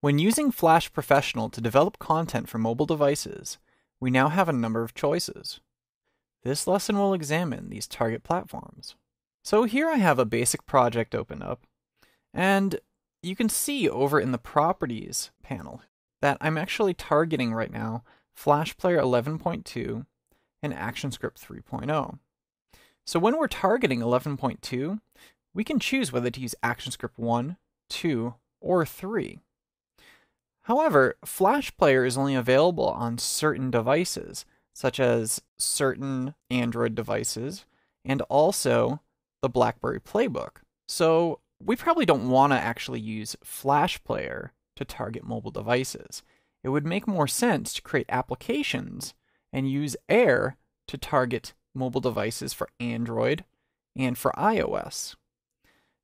When using Flash Professional to develop content for mobile devices, we now have a number of choices. This lesson will examine these target platforms. So here I have a basic project open up, and you can see over in the Properties panel that I'm actually targeting right now Flash Player 11.2 and ActionScript 3.0. So when we're targeting 11.2, we can choose whether to use ActionScript 1, 2, or 3. However, Flash Player is only available on certain devices, such as certain Android devices, and also the BlackBerry Playbook. So we probably don't want to actually use Flash Player to target mobile devices. It would make more sense to create applications and use Air to target mobile devices for Android and for iOS.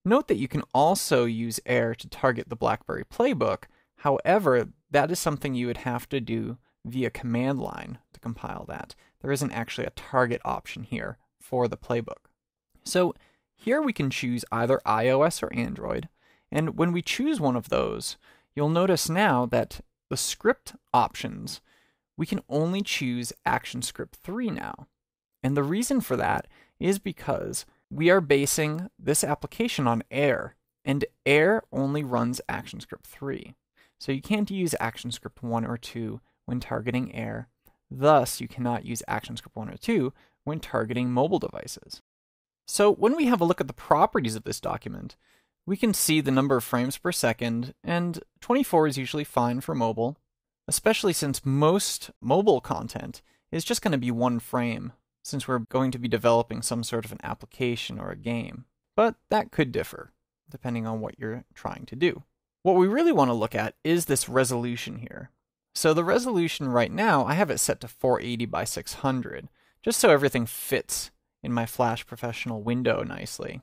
Note that you can also use Air to target the BlackBerry Playbook. However, that is something you would have to do via command line to compile that. There isn't actually a target option here for the playbook. So here we can choose either iOS or Android, and when we choose one of those, you'll notice now that the script options, we can only choose ActionScript 3 now. And the reason for that is because we are basing this application on Air, and Air only runs ActionScript 3. So you can't use ActionScript 1 or 2 when targeting Air. Thus, you cannot use ActionScript 1 or 2 when targeting mobile devices. So when we have a look at the properties of this document, we can see the number of frames per second, and 24 is usually fine for mobile, especially since most mobile content is just going to be one frame, since we're going to be developing some sort of an application or a game. But that could differ, depending on what you're trying to do. What we really want to look at is this resolution here. So the resolution right now, I have it set to 480 by 600, just so everything fits in my Flash Professional window nicely.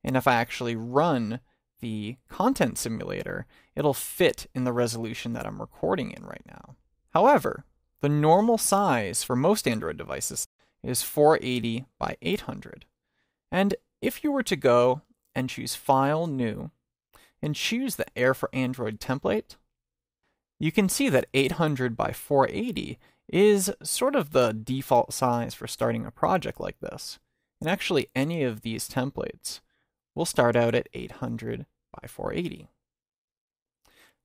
And if I actually run the content simulator, it'll fit in the resolution that I'm recording in right now. However, the normal size for most Android devices is 480 by 800. And if you were to go and choose File, New, and choose the Air for Android template, you can see that 800 by 480 is sort of the default size for starting a project like this. And actually any of these templates will start out at 800 by 480.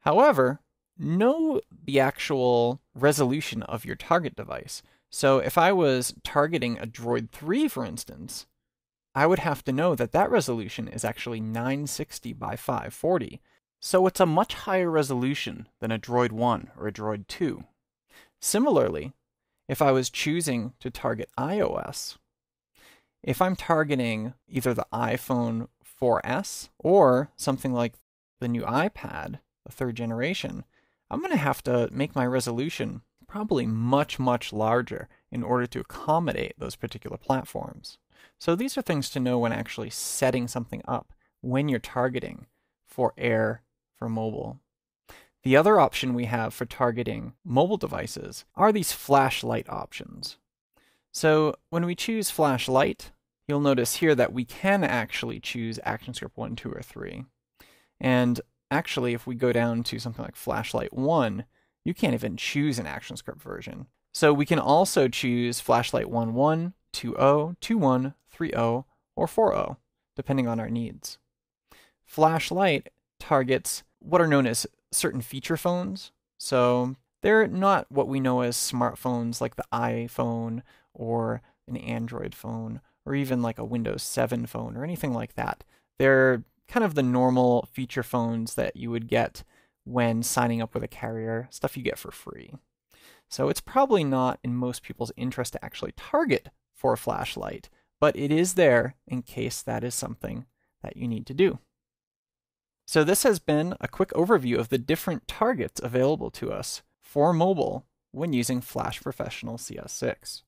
However, know the actual resolution of your target device. So if I was targeting a Droid 3, for instance, I would have to know that that resolution is actually 960 by 540. So it's a much higher resolution than a Droid 1 or a Droid 2. Similarly, if I was choosing to target iOS, if I'm targeting either the iPhone 4S or something like the new iPad, the 3rd generation, I'm going to have to make my resolution probably much, much larger in order to accommodate those particular platforms. So these are things to know when actually setting something up when you're targeting for Air for mobile. The other option we have for targeting mobile devices are these flashlight options. So when we choose flashlight, you'll notice here that we can actually choose ActionScript 1, 2, or 3. And actually, if we go down to something like flashlight 1, you can't even choose an ActionScript version. So we can also choose flashlight 1.1, 2.0, 2.1, 3.0, or 4.0, depending on our needs. Flashlight targets what are known as certain feature phones. So they're not what we know as smartphones like the iPhone or an Android phone or even like a Windows 7 phone or anything like that. They're kind of the normal feature phones that you would get when signing up with a carrier, stuff you get for free. So it's probably not in most people's interest to actually target for a flashlight, but it is there in case that is something that you need to do. So this has been a quick overview of the different targets available to us for mobile when using Flash Professional CS6.